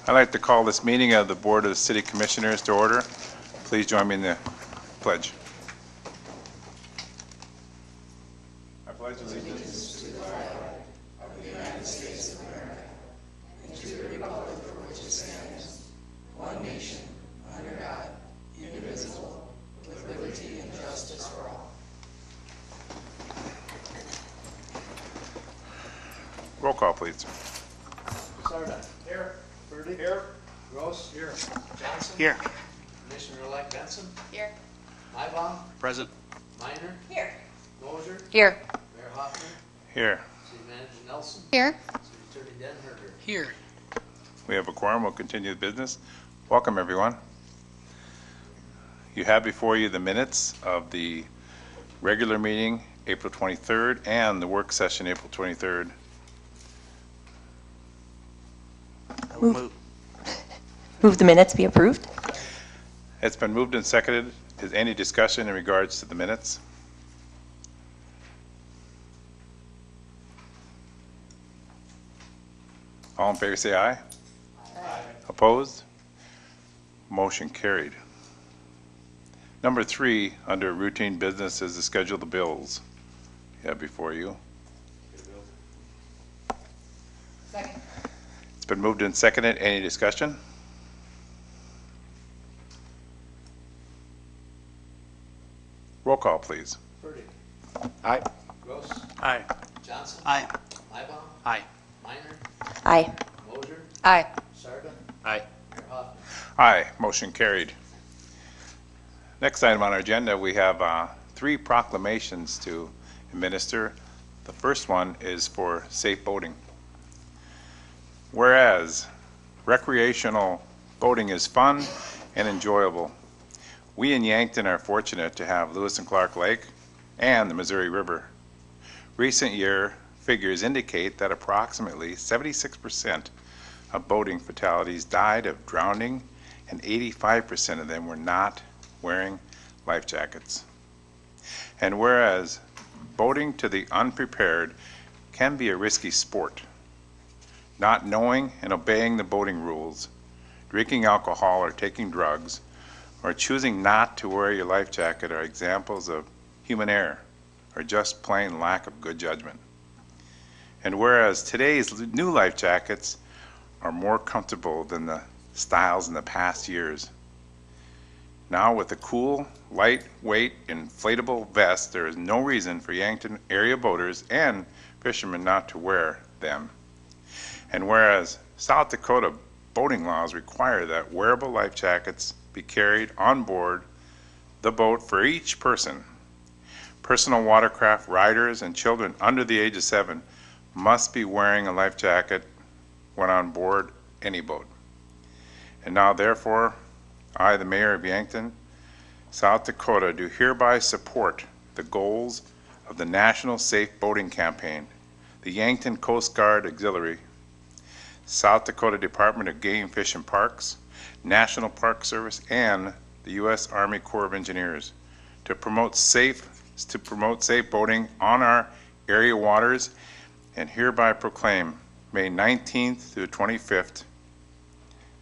I'd like to call this meeting of the Board of the City Commissioners to order. Please join me in the pledge. I pledge allegiance to the flag of the United States of America and to the republic for which it stands, one nation, under God, indivisible, with liberty and justice for all. Roll call, please. Sarda. Here. Purdy. Here. Gross. Here. Johnson. Here. Commissioner-elect Benson. Here. Mybom. Present. Minor. Here. Moser. Here. Mayor Hoffman. Here. City Manager Nelson. Here. City Attorney Denherder. Here. We have a quorum. We'll continue the business. Welcome, everyone. You have before you the minutes of the regular meeting, April 23rd, and the work session, April 23rd. Move the minutes be approved. It's been moved and seconded. Is any discussion in regards to the minutes? All in favor say aye. Aye. Opposed? Motion carried. Number 3, under routine business, is to schedule the bills. You have before you. Second. It's been moved and seconded. Any discussion? Roll call, please. Purdy. Aye. Gross. Aye. Johnson. Aye. Mybom. Aye. Minor. Aye. Moser. Aye. Sarda. Aye. Mayor Hoffman. Aye. Motion carried. Next item on our agenda, we have 3 proclamations to administer. The first one is for safe boating. Whereas recreational boating is fun and enjoyable, we in Yankton are fortunate to have Lewis and Clark Lake and the Missouri River. Recent year figures indicate that approximately 76% of boating fatalities died of drowning, and 85% of them were not wearing life jackets. And whereas boating to the unprepared can be a risky sport, not knowing and obeying the boating rules, drinking alcohol or taking drugs, or choosing not to wear your life jacket are examples of human error or just plain lack of good judgment. And whereas today's new life jackets are more comfortable than the styles in the past years, now with the cool, lightweight, inflatable vest, there is no reason for Yankton area boaters and fishermen not to wear them. And whereas South Dakota boating laws require that wearable life jackets be carried on board the boat for each person, personal watercraft riders and children under the age of 7 must be wearing a life jacket when on board any boat. And now, therefore, I, the Mayor of Yankton, South Dakota, do hereby support the goals of the National Safe Boating Campaign, the Yankton Coast Guard Auxiliary, South Dakota Department of Game, Fish and Parks, National Park Service, and the U.S. Army Corps of Engineers to promote safe boating on our area waters, and hereby proclaim May 19th through 25th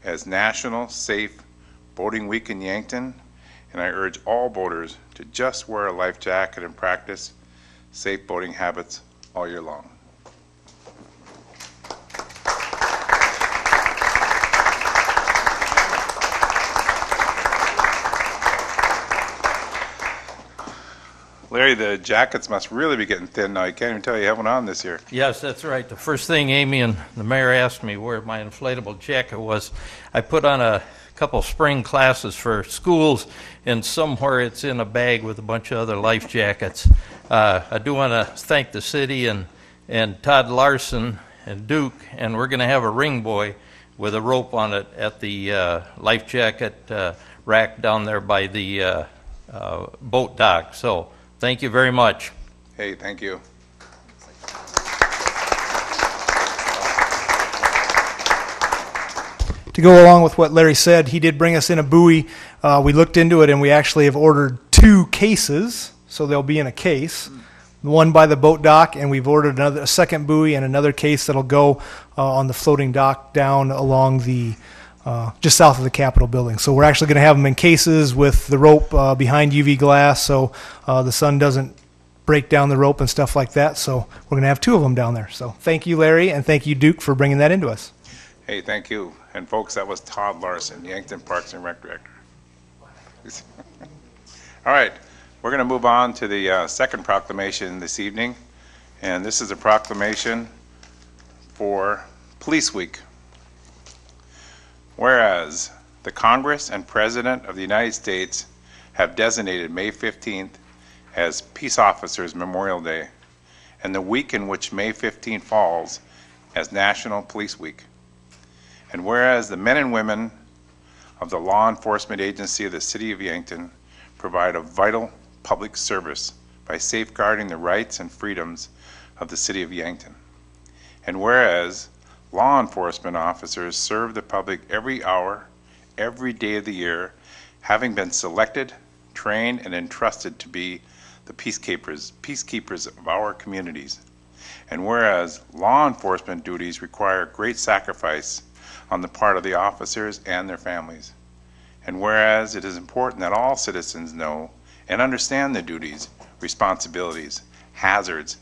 as National Safe Boating Week in Yankton, and I urge all boaters to just wear a life jacket and practice safe boating habits all year long. Larry, the jackets must really be getting thin now. You can't even tell you have one on this year. Yes, that's right. The first thing Amy and the mayor asked me where my inflatable jacket was, I put on a couple spring classes for schools, and somewhere it's in a bag with a bunch of other life jackets. I do want to thank the city and Todd Larson and Duke, and we're going to have a ring buoy with a rope on it at the life jacket rack down there by the boat dock. So thank you very much. Hey, thank you. To go along with what Larry said, he did bring us in a buoy. We looked into it, and we actually have ordered 2 cases, so they'll be in a case. one by the boat dock, and we've ordered a second buoy and another case that'll go on the floating dock down along the just south of the Capitol building. So we're actually going to have them in cases with the rope behind UV glass, so the sun doesn't break down the rope and stuff like that. So we're going to have two of them down there. So thank you, Larry, and thank you, Duke, for bringing that into us. Hey, thank you. And folks, that was Todd Larson, Yankton Parks and Rec Director. All right, we're going to move on to the second proclamation this evening, and this is a proclamation for Police Week. Whereas the Congress and President of the United States have designated May 15th as Peace Officers Memorial Day, and the week in which May 15th falls as National Police Week. And whereas the men and women of the law enforcement agency of the City of Yankton provide a vital public service by safeguarding the rights and freedoms of the City of Yankton. And whereas law enforcement officers serve the public every hour, every day of the year, having been selected, trained, and entrusted to be the peacekeepers of our communities. And whereas law enforcement duties require great sacrifice on the part of the officers and their families. And whereas it is important that all citizens know and understand the duties, responsibilities, hazards,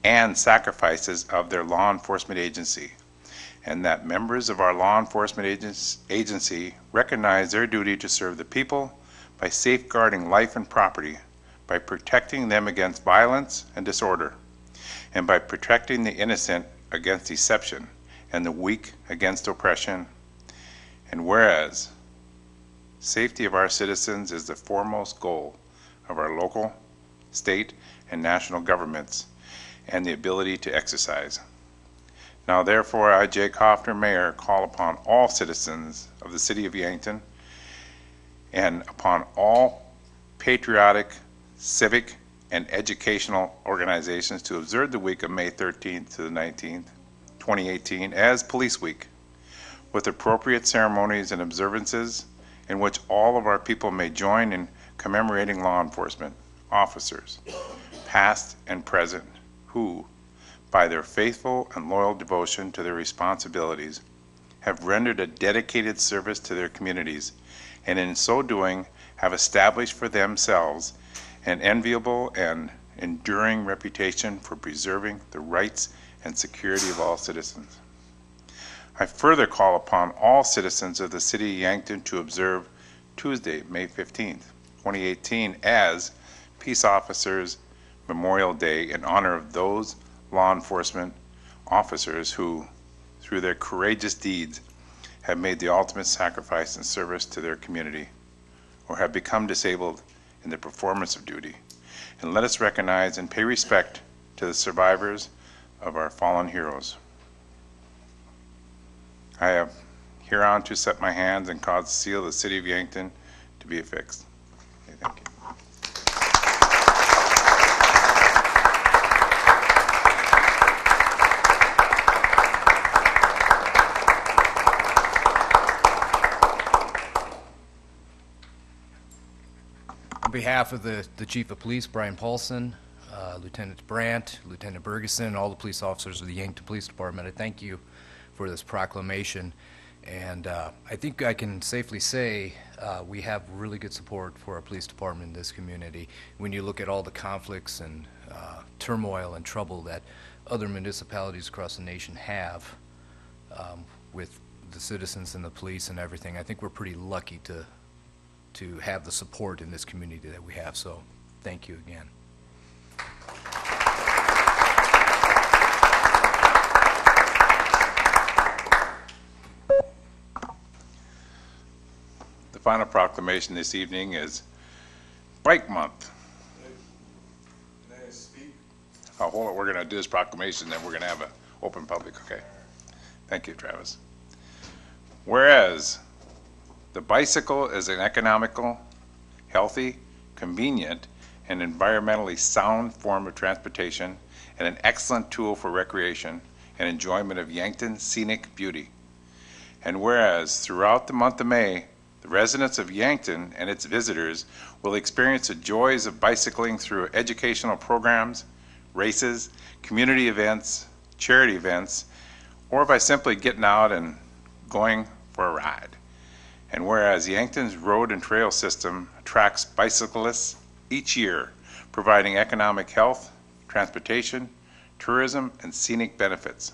and sacrifices of their law enforcement agency, and that members of our law enforcement agency recognize their duty to serve the people by safeguarding life and property, by protecting them against violence and disorder, and by protecting the innocent against deception and the weak against oppression. And whereas safety of our citizens is the foremost goal of our local, state, and national governments, and the ability to exercise. Now therefore, I, Jake Hoffner, Mayor, call upon all citizens of the City of Yankton and upon all patriotic, civic, and educational organizations to observe the week of May 13th to the 19th, 2018 as Police Week, with appropriate ceremonies and observances in which all of our people may join in commemorating law enforcement officers, past and present, who, by their faithful and loyal devotion to their responsibilities, have rendered a dedicated service to their communities, and in so doing have established for themselves an enviable and enduring reputation for preserving the rights and security of all citizens. I further call upon all citizens of the City of Yankton to observe Tuesday, May 15th, 2018 as Peace Officers Memorial Day in honor of those law enforcement officers who, through their courageous deeds, have made the ultimate sacrifice in service to their community or have become disabled in the performance of duty. And let us recognize and pay respect to the survivors of our fallen heroes. I have hereon to set my hands and cause the seal of the City of Yankton to be affixed. Okay, thank you. On behalf of the Chief of Police, Brian Paulson, Lieutenant Brandt, Lieutenant Bergeson, and all the police officers of the Yankton Police Department, I thank you for this proclamation. And I think I can safely say we have really good support for our police department in this community. When you look at all the conflicts and turmoil and trouble that other municipalities across the nation have with the citizens and the police and everything, I think we're pretty lucky to have the support in this community that we have. So thank you again. The final proclamation this evening is Bike Month. Can I speak? Oh, hold on, we're going to do this proclamation, then we're going to have an open public, okay? Thank you, Travis. Whereas the bicycle is an economical, healthy, convenient, and environmentally sound form of transportation and an excellent tool for recreation and enjoyment of Yankton's scenic beauty. And whereas throughout the month of May, the residents of Yankton and its visitors will experience the joys of bicycling through educational programs, races, community events, charity events, or by simply getting out and going for a ride. And whereas Yankton's road and trail system attracts bicyclists each year, providing economic health, transportation, tourism, and scenic benefits.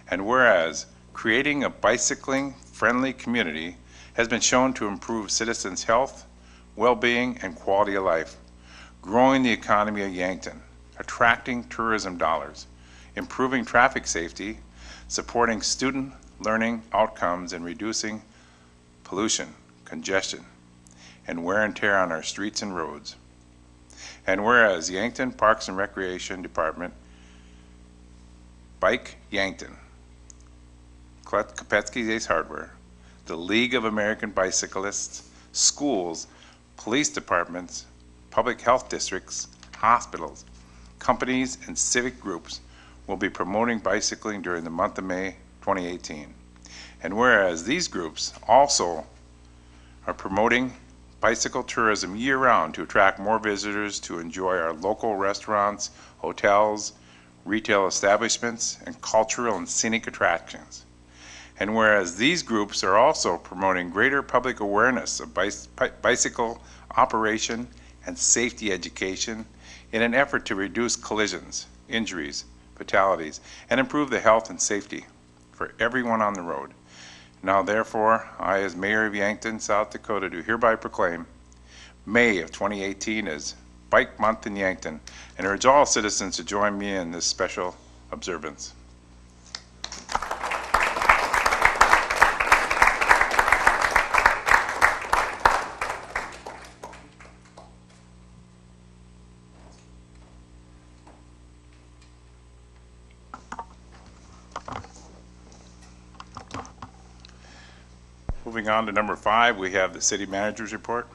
And whereas creating a bicycling-friendly community has been shown to improve citizens' health, well-being, and quality of life, growing the economy of Yankton, attracting tourism dollars, improving traffic safety, supporting student learning outcomes, and reducing pollution, congestion, and wear and tear on our streets and roads. And whereas Yankton Parks and Recreation Department, Bike Yankton, Kopetsky's Ace Hardware, the League of American Bicyclists, schools, police departments, public health districts, hospitals, companies, and civic groups will be promoting bicycling during the month of May 2018. And whereas these groups also are promoting bicycle tourism year-round to attract more visitors to enjoy our local restaurants, hotels, retail establishments, and cultural and scenic attractions. And whereas these groups are also promoting greater public awareness of bicycle operation and safety education in an effort to reduce collisions, injuries, fatalities, and improve the health and safety for everyone on the road. Now therefore, I as Mayor of Yankton, South Dakota, do hereby proclaim May of 2018 as Bike Month in Yankton and urge all citizens to join me in this special observance. Moving on to number 5, we have the city manager's report.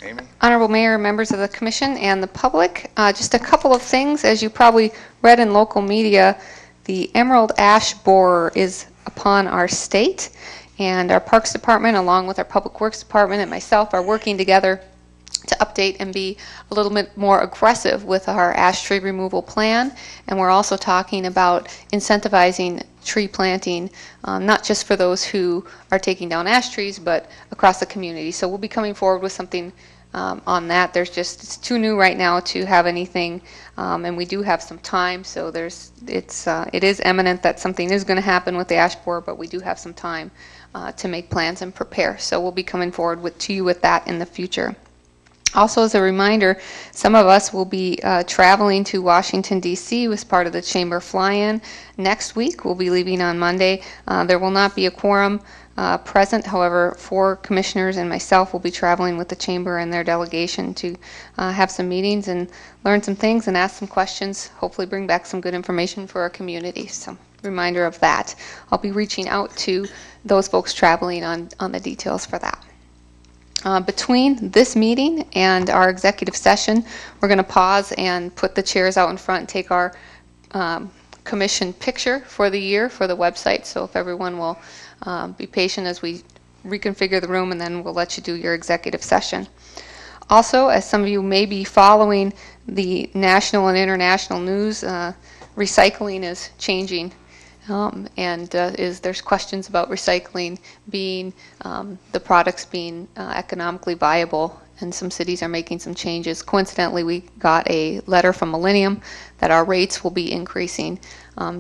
Amy? Honorable Mayor, members of the Commission, and the public, just a couple of things. As you probably read in local media, the emerald ash borer is upon our state, and our Parks Department, along with our Public Works Department and myself, are working together to update and be a little bit more aggressive with our ash tree removal plan. And we're also talking about incentivizing tree planting, not just for those who are taking down ash trees, but across the community. So we'll be coming forward with something on that. It's too new right now to have anything, and we do have some time. So it is eminent that something is going to happen with the ash borer, but we do have some time to make plans and prepare. So we'll be coming forward to you with that in the future. Also, as a reminder, some of us will be traveling to Washington, D.C. as part of the Chamber fly-in next week. We'll be leaving on Monday. There will not be a quorum present. However, 4 commissioners and myself will be traveling with the Chamber and their delegation to have some meetings and learn some things and ask some questions, hopefully bring back some good information for our community. So, reminder of that. I'll be reaching out to those folks traveling on the details for that. Between this meeting and our executive session, we're going to pause and put the chairs out in front and take our commission picture for the year for the website. So if everyone will be patient as we reconfigure the room, and then we'll let you do your executive session. Also, as some of you may be following the national and international news, recycling is changing. There's questions about recycling being, the products being economically viable, and some cities are making some changes. Coincidentally, we got a letter from Millennium that our rates will be increasing.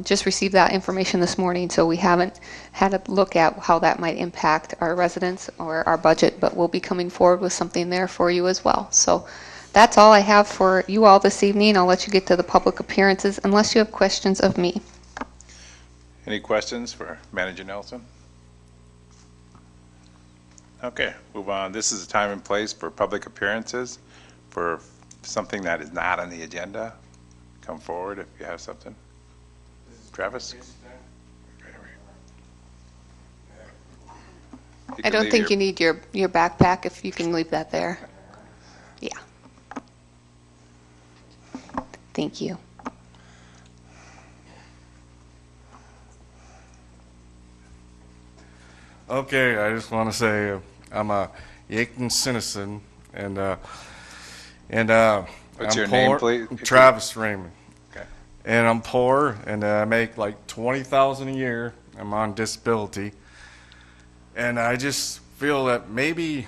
Just received that information this morning, so we haven't had a look at how that might impact our residents or our budget, but we'll be coming forward with something there for you as well. So that's all I have for you all this evening. I'll let you get to the public appearances unless you have questions of me. Any questions for Manager Nelson? Okay, move on. This is the time and place for public appearances for something that is not on the agenda. Come forward if you have something. Travis? I don't think you need your backpack, if you can leave that there. Yeah. Thank you. Okay, I just want to say I'm a Yankton citizen, and What's I'm your name, poor- please? Travis Raymond. Okay. And I'm poor, and I make like $20,000 a year. I'm on disability, and I just feel that maybe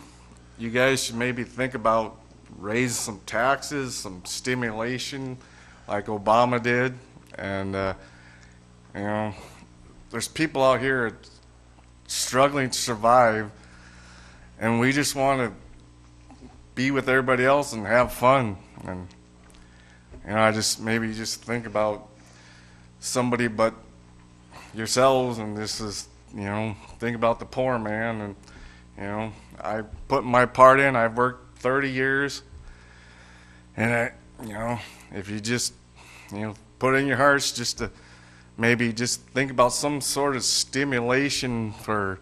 you guys should maybe think about raising some taxes, some stimulation, like Obama did, and you know, there's people out here struggling to survive, and we just want to be with everybody else and have fun. And you know, I just maybe just think about somebody but yourselves, and this is, you know, think about the poor man. And you know, I put my part in. I've worked 30 years, and I, you know, if you just, you know, put in your hearts just to maybe just think about some sort of stimulation for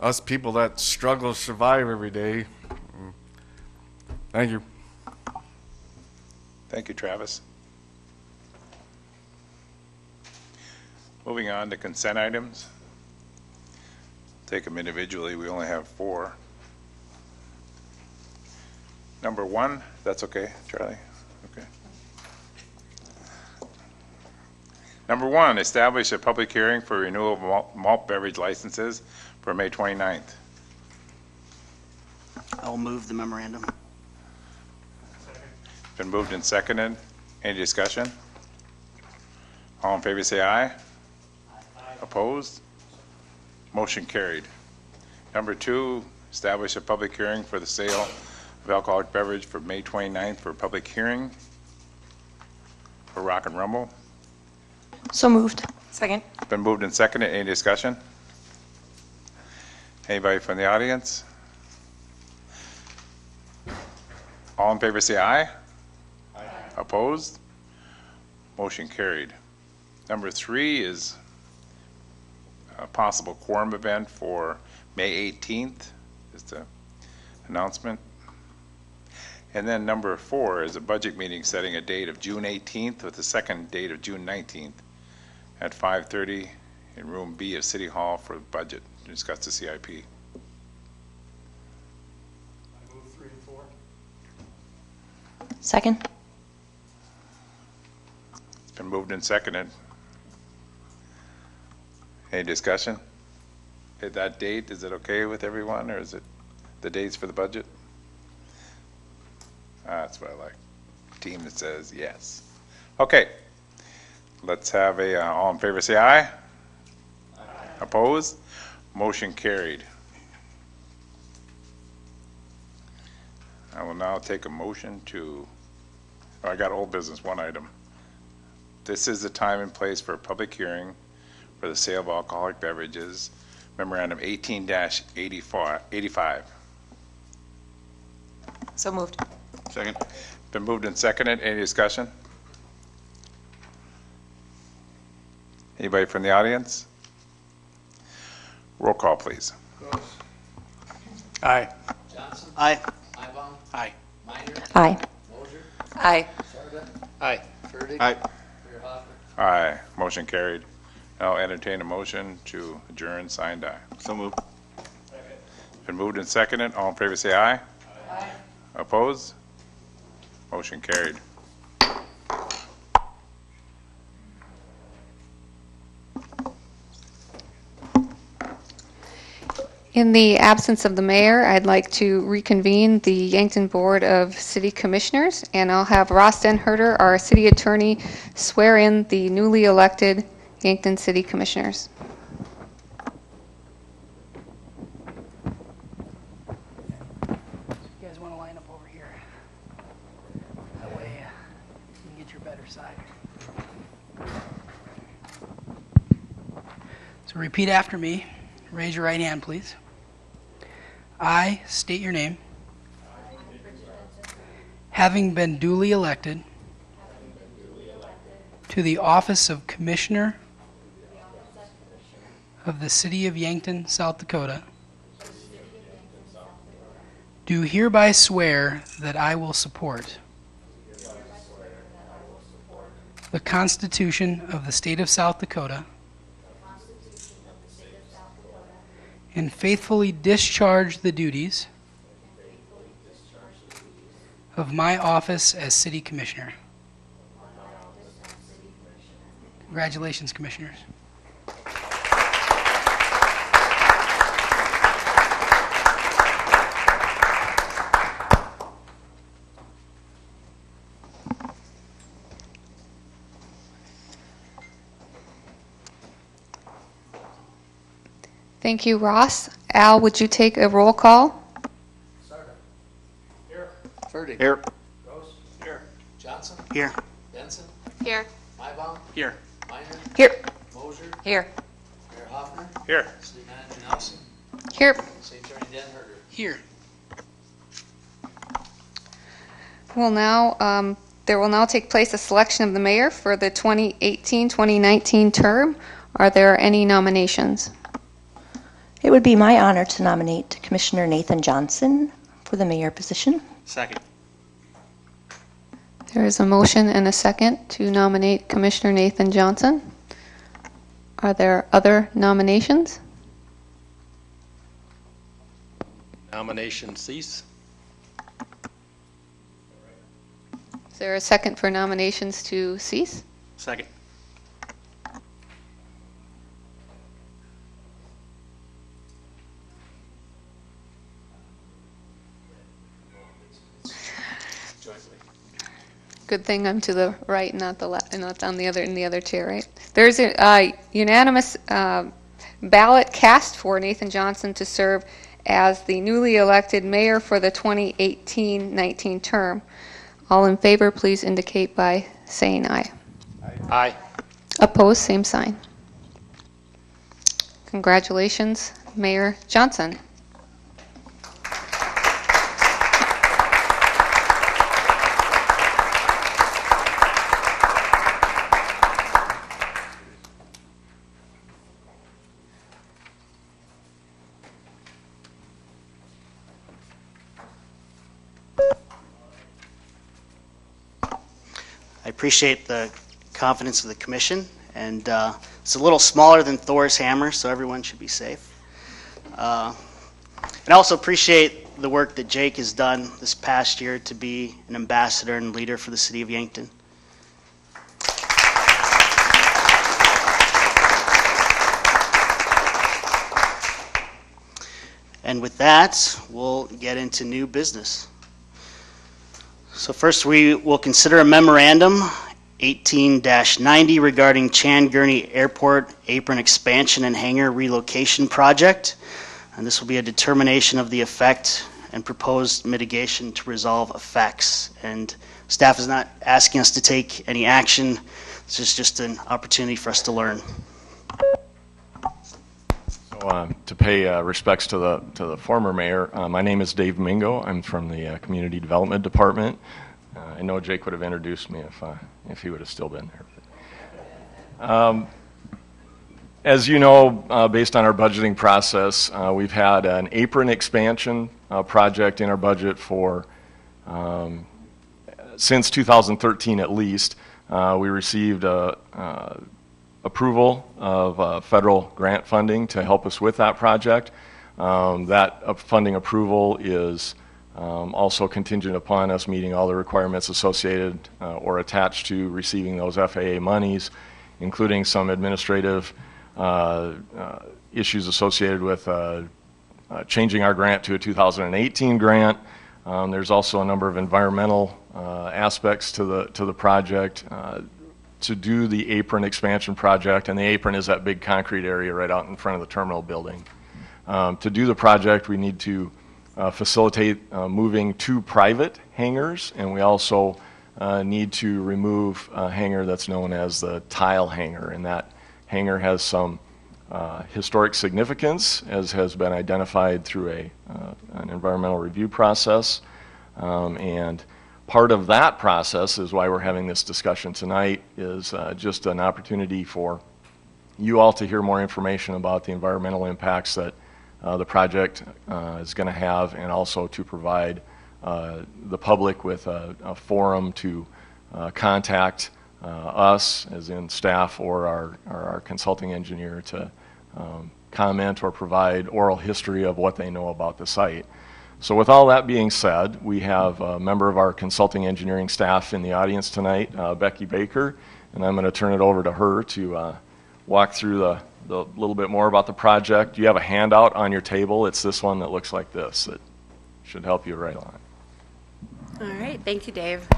us people that struggle to survive every day. Thank you. Thank you, Travis. Moving on to consent items. Take them individually. We only have 4. Number 1, that's okay, Charlie? Okay. Number 1, establish a public hearing for renewal of malt beverage licenses for May 29th. I'll move the memorandum. Been moved and seconded. Any discussion? All in favor say aye. Opposed? Motion carried. Number 2, establish a public hearing for the sale of alcoholic beverage for May 29th for public hearing for Rock and Rumble. So moved. Second. Been moved and seconded. Any discussion? Anybody from the audience? All in favor say aye. Aye. Opposed? Motion carried. Number 3 is a possible quorum event for May 18th, is the announcement. And then number 4 is a budget meeting setting a date of June 18th with the second date of June 19th at 5:30 in room B of City Hall for the budget to discuss the CIP. I move 3 and 4. Second. It's been moved and seconded. Any discussion? At that date, is it okay with everyone, or is it the dates for the budget? That's what I like. Team that says yes. Okay. Let's have a, all in favor say aye. Aye. Opposed? Motion carried. I will now take a motion to, I got old business, 1 item. This is the time and place for a public hearing for the sale of alcoholic beverages, Memorandum 18-85. So moved. Second. Been moved and seconded. Any discussion? Anybody from the audience? Roll call, please. Gross. Aye. Johnson. Aye. Ibon. Aye. Minor. Aye. Moser. Aye. Sarda. Aye. Ferdig. Aye. Beerhofer. Aye. Motion carried. I'll entertain a motion to adjourn, sign, die. So moved. Been moved and seconded. All in favor say aye. Aye. Opposed? Motion carried. In the absence of the mayor, I'd like to reconvene the Yankton Board of City Commissioners, and I'll have Ross Denherter, our city attorney, swear in the newly elected Yankton City Commissioners. You guys want to line up over here. That way you can get your better side. So repeat after me. Raise your right hand, please. I state your name. Having been duly elected to the office of Commissioner of the City of Yankton, South Dakota, do hereby swear that I will support the Constitution of the State of South Dakota and faithfully discharge the duties of my office as City Commissioner. Congratulations, Commissioners. Thank you, Ross. Al, would you take a roll call? Ferdig. Here. Gross. Here. Johnson. Here. Benson. Here. Maibaum. Here. Minor. Here. Moser. Here. Mayor Hoffner. Here. City Manager Nelson. Here. City Attorney Dan Herder. Here. There will now take place a selection of the mayor for the 2018-2019 term. Are there any nominations? It would be my honor to nominate Commissioner Nathan Johnson for the mayor position. Second. There is a motion and a second to nominate Commissioner Nathan Johnson. Are there other nominations? Nomination cease. Is there a second for nominations to cease? Second. Jointly. Good thing I'm to the right, not the left, and not on the other in the other chair, right? There's a unanimous ballot cast for Nathan Johnson to serve as the newly elected mayor for the 2018-19 term. All in favor, please indicate by saying aye. Aye. Opposed, same sign. Congratulations, Mayor Johnson. I appreciate the confidence of the commission, and it's a little smaller than Thor's hammer, so everyone should be safe. And I also appreciate the work that Jake has done this past year to be an ambassador and leader for the city of Yankton. And with that, we'll get into new business. So first we will consider a memorandum 18-90 regarding Chan Gurney Airport apron expansion and hangar relocation project. And this will be a determination of the effect and proposed mitigation to resolve effects. And staff is not asking us to take any action. This is just an opportunity for us to learn. To pay respects to the former mayor, my name is Dave Mingo. I'm from the Community Development Department. I know Jake would have introduced me if he would have still been there. As you know, based on our budgeting process, we've had an apron expansion project in our budget for since 2013 at least. We received approval of federal grant funding to help us with that project. That funding approval is also contingent upon us meeting all the requirements associated or attached to receiving those FAA monies, including some administrative issues associated with changing our grant to a 2018 grant. There's also a number of environmental aspects to the project. To do the apron expansion project, and the apron is that big concrete area right out in front of the terminal building. To do the project, we need to facilitate moving 2 private hangars, and we also need to remove a hangar that's known as the tile hangar, and that hangar has some historic significance, as has been identified through an environmental review process. And part of that process is why we're having this discussion tonight, is just an opportunity for you all to hear more information about the environmental impacts that the project is going to have, and also to provide the public with a forum to contact us, as in staff or our consulting engineer, to comment or provide oral history of what they know about the site. So with all that being said, we have a member of our consulting engineering staff in the audience tonight, Becky Baker, and I'm going to turn it over to her to walk through the little bit more about the project. You have a handout on your table. It's this one that looks like this. It should help you right along. All right, thank you, Dave.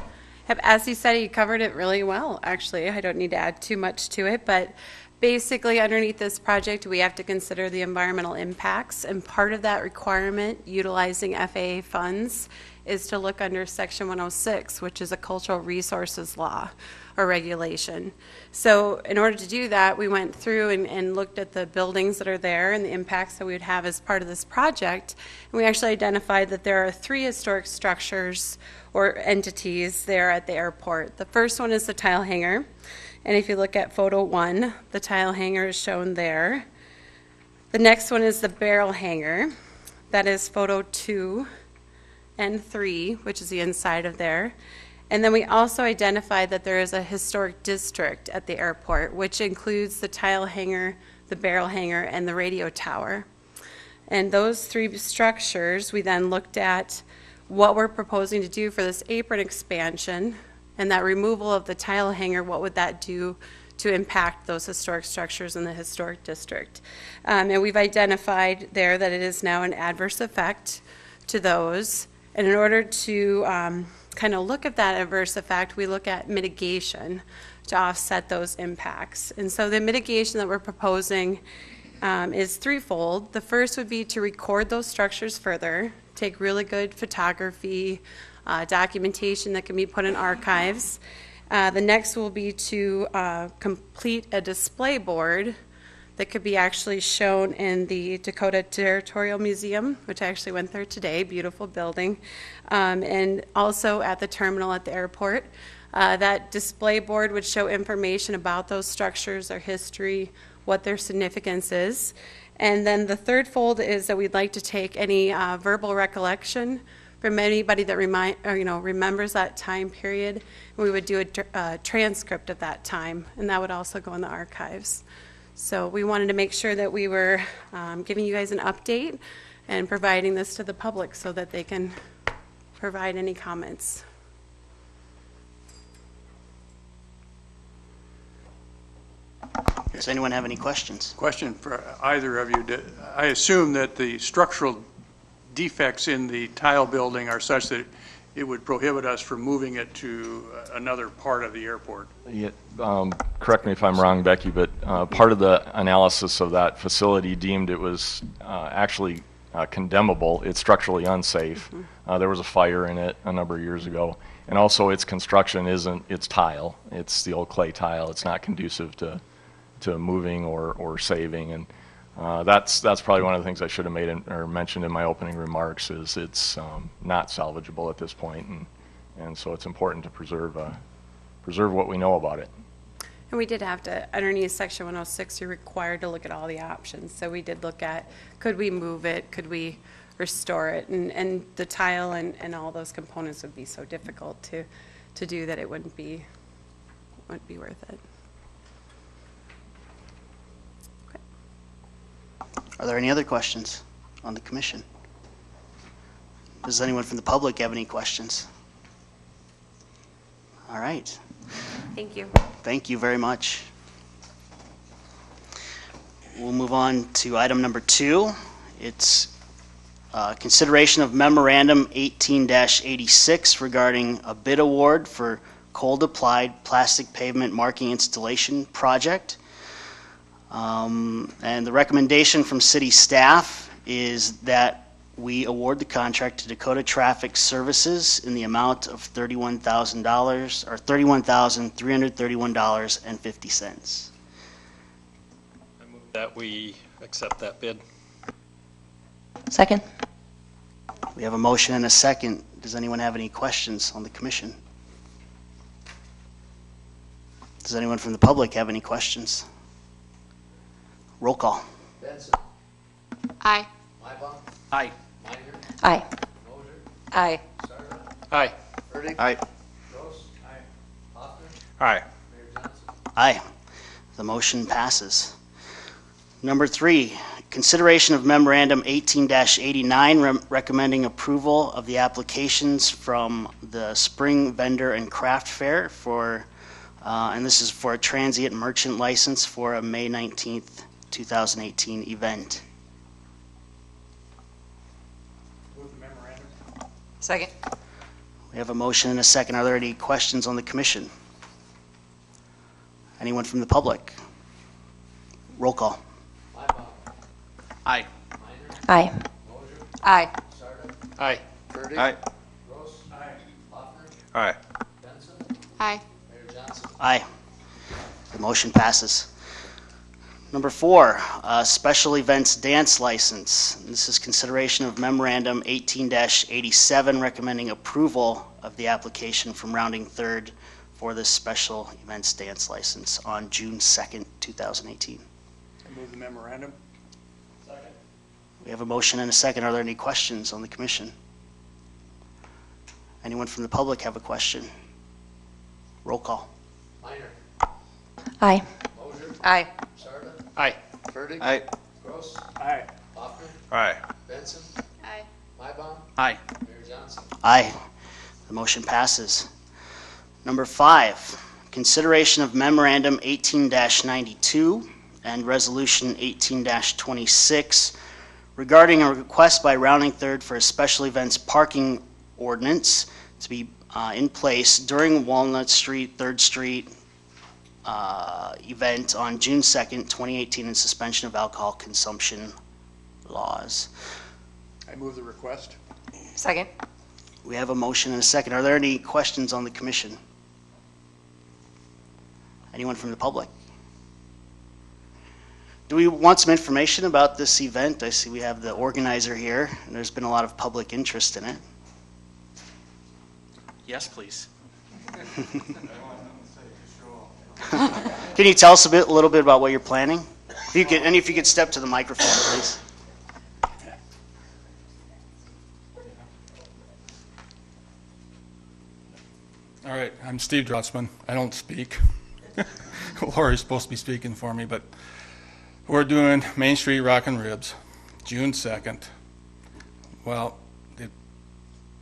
As you said, you covered it really well, actually. I don't need to add too much to it, but basically underneath this project, we have to consider the environmental impacts, and part of that requirement, utilizing FAA funds, is to look under Section 106, which is a cultural resources law or regulation. So in order to do that, we went through and looked at the buildings that are there and the impacts that we would have as part of this project. And we actually identified that there are 3 historic structures or entities there at the airport. The first one is the tile hangar. And if you look at photo 1, the tile hangar is shown there. The next one is the barrel hangar. That is photo 2 and 3, which is the inside of there. And then we also identified that there is a historic district at the airport, which includes the tile hangar, the barrel hangar, and the radio tower. And those 3 structures, we then looked at what we're proposing to do for this apron expansion, and that removal of the tile hangar, what would that do to impact those historic structures in the historic district. And we've identified there that it is now an adverse effect to those. And in order to kind of look at that adverse effect, we look at mitigation to offset those impacts. And so the mitigation that we're proposing is threefold. The first would be to record those structures further, take really good photography, documentation that can be put in archives. The next will be to complete a display board that could be actually shown in the Dakota Territorial Museum, which I actually went there today, beautiful building, and also at the terminal at the airport. That display board would show information about those structures, their history, what their significance is. And then the third fold is that we'd like to take any verbal recollection from anybody that remembers that time period. We would do a transcript of that time, and that would also go in the archives. So we wanted to make sure that we were giving you guys an update and providing this to the public so that they can provide any comments. Does anyone have any questions? Question for either of you. I assume that the structural defects in the tile building are such that it would prohibit us from moving it to another part of the airport. Yeah, correct me if I'm wrong, Becky, but part of the analysis of that facility deemed it was actually condemnable. It's structurally unsafe. There was a fire in it a number of years ago. And also its construction it's tile. It's the old clay tile. It's not conducive to moving or saving. And that's probably one of the things I should have mentioned in my opening remarks is it's not salvageable at this point, and so it's important to preserve what we know about it. And we did have to, underneath Section 106, you're required to look at all the options. So we did look at, could we move it, could we restore it, and the tile and all those components would be so difficult to do that it wouldn't be worth it. Are there any other questions on the commission? Does anyone from the public have any questions? All right. Thank you. Thank you very much. We'll move on to item number 2. It's consideration of Memorandum 18-86 regarding a bid award for cold applied plastic pavement marking installation project. And the recommendation from city staff is that we award the contract to Dakota Traffic Services in the amount of $31,000 or $31,331.50. I move that we accept that bid. Second. We have a motion and a second. Does anyone have any questions on the commission? Does anyone from the public have any questions? Roll call. Benson. Aye. Mybom. Aye. Minor. Aye. Moser. Aye. Sarver. Aye. Burdick. Aye. Gross. Aye. Hoffner. Aye. Mayor Johnson. Aye. The motion passes. Number 3, Consideration of Memorandum 18-89 recommending approval of the applications from the Spring Vendor and Craft Fair for, and this is for a transient merchant license for a May 19th, 2018 event. Move the memorandum. Second. We have a motion and a second. Are there any questions on the commission? Anyone from the public? Roll call. Aye. Aye. Aye. Aye. Aye. Aye. Aye. Aye. The motion passes. Number 4, special events dance license. This is consideration of Memorandum 18-87 recommending approval of the application from Rounding Third for this special events dance license on June 2nd, 2018. I move the memorandum. We have a motion and a second. Are there any questions on the commission? Anyone from the public have a question? Roll call. Aye. Aye. Aye. Aye. Aye. Aye. Aye. Aye. Aye. The motion passes. Number 5, consideration of Memorandum 18-92 and Resolution 18-26 regarding a request by Rounding Third for a special events parking ordinance to be in place during Walnut Street, 3rd Street event on June 2nd, 2018, and suspension of alcohol consumption laws. I move the request. Second. We have a motion and a second. Are there any questions on the commission? Anyone from the public? Do we want some information about this event? I see we have the organizer here, and there's been a lot of public interest in it. Yes, please. Can you tell us a little bit about what you're planning? If you could step to the microphone, please. All right, I'm Steve Drotzman. I don't speak. Lori's supposed to be speaking for me, but we're doing Main Street Rockin' Ribs, June 2nd. Well, they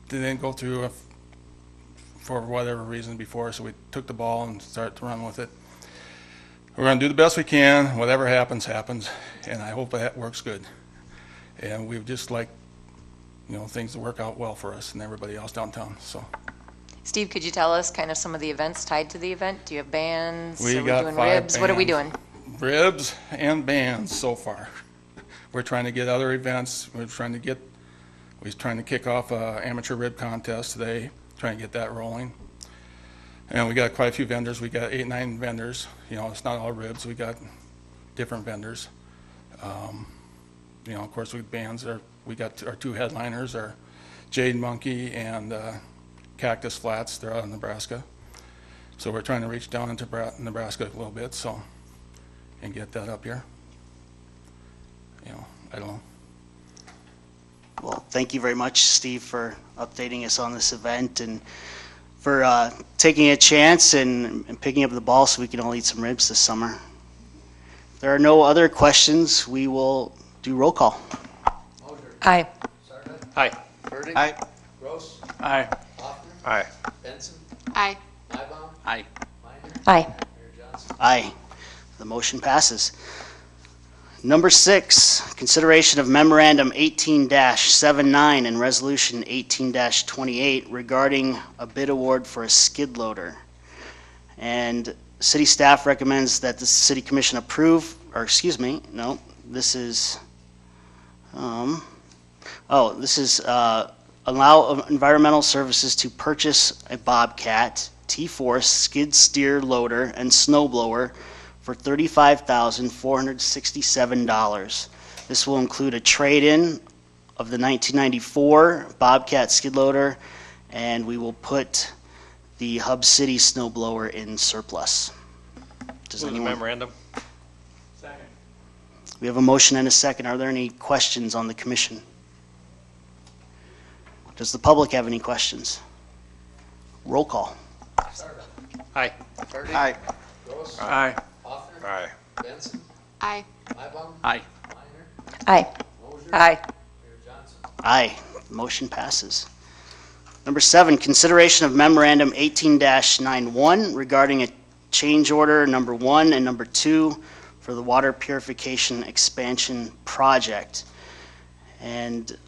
didn't go through for whatever reason before, so we took the ball and started to run with it. We're going to do the best we can. Whatever happens, happens, and I hope that works good. And we'd just like, things to work out well for us and everybody else downtown. So. Steve, could you tell us kind of some of the events tied to the event? Do you have bands? We Are got doing 5 ribs? What are we doing? Ribs and bands so far. We're trying to get other events. We're trying to kick off an amateur rib contest today, trying to get that rolling. And we got quite a few vendors. We got 8, 9 vendors. It's not all ribs. We got different vendors. Of course, with bands, we got our 2 headliners, are Jade Monkey and Cactus Flats. They're out in Nebraska. So we're trying to reach down into Nebraska a little bit, and get that up here. I don't know. Well, thank you very much, Steve, for updating us on this event and for taking a chance and picking up the ball so we can all eat some ribs this summer. If there are no other questions, we will do roll call. Aye. Aye. Aye. Aye. Aye. Aye. Aye. Aye. Aye. The motion passes. Number 6, consideration of Memorandum 18-79 and Resolution 18-28 regarding a bid award for a skid loader. And city staff recommends that the city commission approve, or excuse me, no, this is, allow environmental services to purchase a Bobcat T-Force skid steer loader and snow blower for $35,467. This will include a trade-in of the 1994 Bobcat skid loader, and we will put the Hub City snow blower in surplus. Does Move the anyone? memorandum. Second. We have a motion and a second. Are there any questions on the commission? Does the public have any questions? Roll call. Aye. Aye. Aye. Aye. Aye. Aye. Aye. Aye. Aye. Motion passes. Number 7, consideration of memorandum 18-91 regarding a change order number 1 and number 2 for the water purification expansion project. And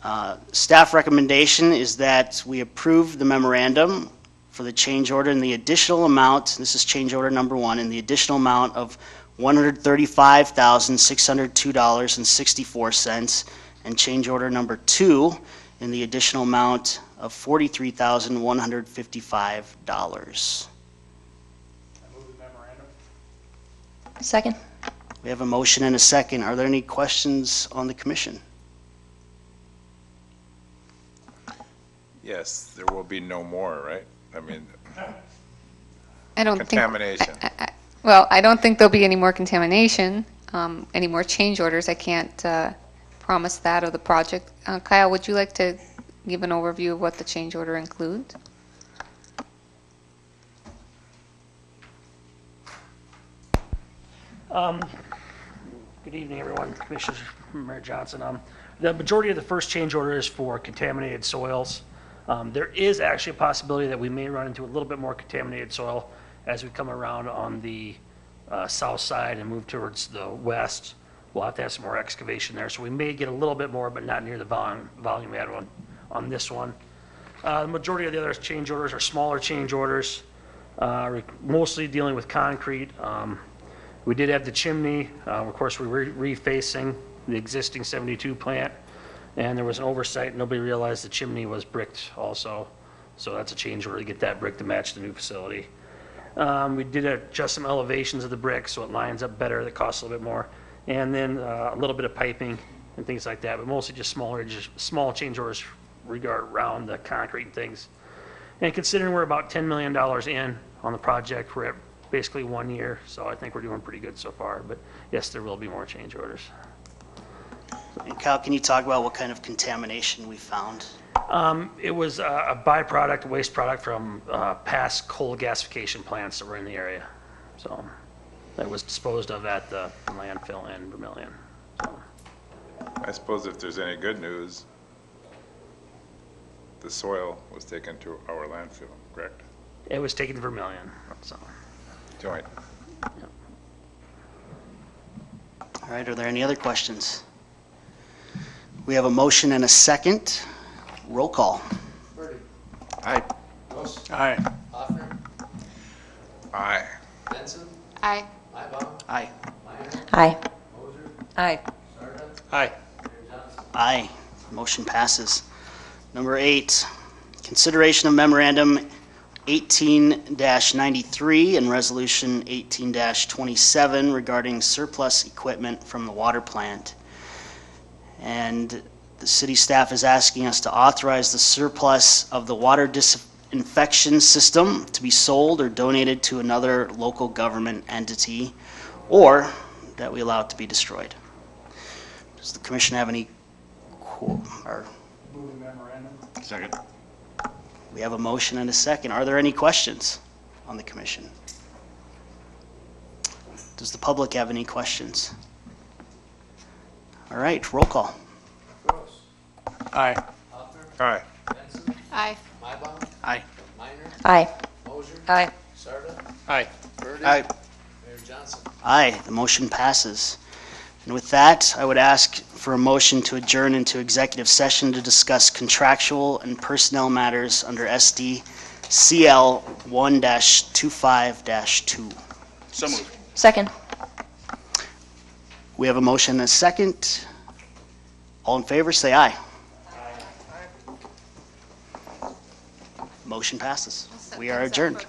staff recommendation is that we approve the memorandum for the change order in the additional amount, this is change order number 1, in the additional amount of $135,602.64, and change order number 2 in the additional amount of $43,155. Second. We have a motion and a second. Are there any questions on the commission? Yes, there will be no more, right? I mean, I don't contamination. Well, I don't think there'll be any more contamination, any more change orders. I can't promise that of the project. Kyle, would you like to give an overview of what the change order includes? Good evening, everyone. Commissioner Mayor Johnson. The majority of the first change order is for contaminated soils. There is actually a possibility that we may run into a little bit more contaminated soil as we come around on the south side and move towards the west. We'll have to have some more excavation there, so we may get a little bit more, but not near the volume we had on this one. The majority of the other change orders are smaller change orders, mostly dealing with concrete. We did have the chimney. Of course, we were refacing the existing 72 plant, and there was an oversight. Nobody realized the chimney was bricked also, so that's a change order to get that brick to match the new facility. We did adjust some elevations of the brick so it lines up better. That costs a little bit more, and then a little bit of piping and things like that, but mostly just small change orders around the concrete and things. And considering we're about $10 million in on the project, we're at basically 1 year, so I think we're doing pretty good so far. But yes, there will be more change orders. And Kyle, can you talk about what kind of contamination we found? It was a byproduct, waste product from past coal gasification plants that were in the area. So that was disposed of at the landfill in Vermillion. So. I suppose if there's any good news, the soil was taken to our landfill, correct? It was taken to Vermillion. So. Joint. Yeah. All right, are there any other questions? We have a motion and a second. Roll call. Aye. Aye. Aye. Aye. Aye. Aye. Aye. Aye. Aye. Motion passes. Number 8, consideration of memorandum 18-93 and resolution 18-27 regarding surplus equipment from the water plant. And the city staff is asking us to authorize the surplus of the water disinfection system to be sold or donated to another local government entity, or that we allow it to be destroyed. Does the commission have any Second. We have a motion and a second. Are there any questions on the commission? Does the public have any questions? All right, roll call. Aye. Aye. Aye. Aye. Aye. Aye. Aye. Aye. Aye, the motion passes. And with that, I would ask for a motion to adjourn into executive session to discuss contractual and personnel matters under SD CL 1-25-2. So moved. Second. We have a motion and a second. All in favor, say aye. Motion passes. We are adjourned.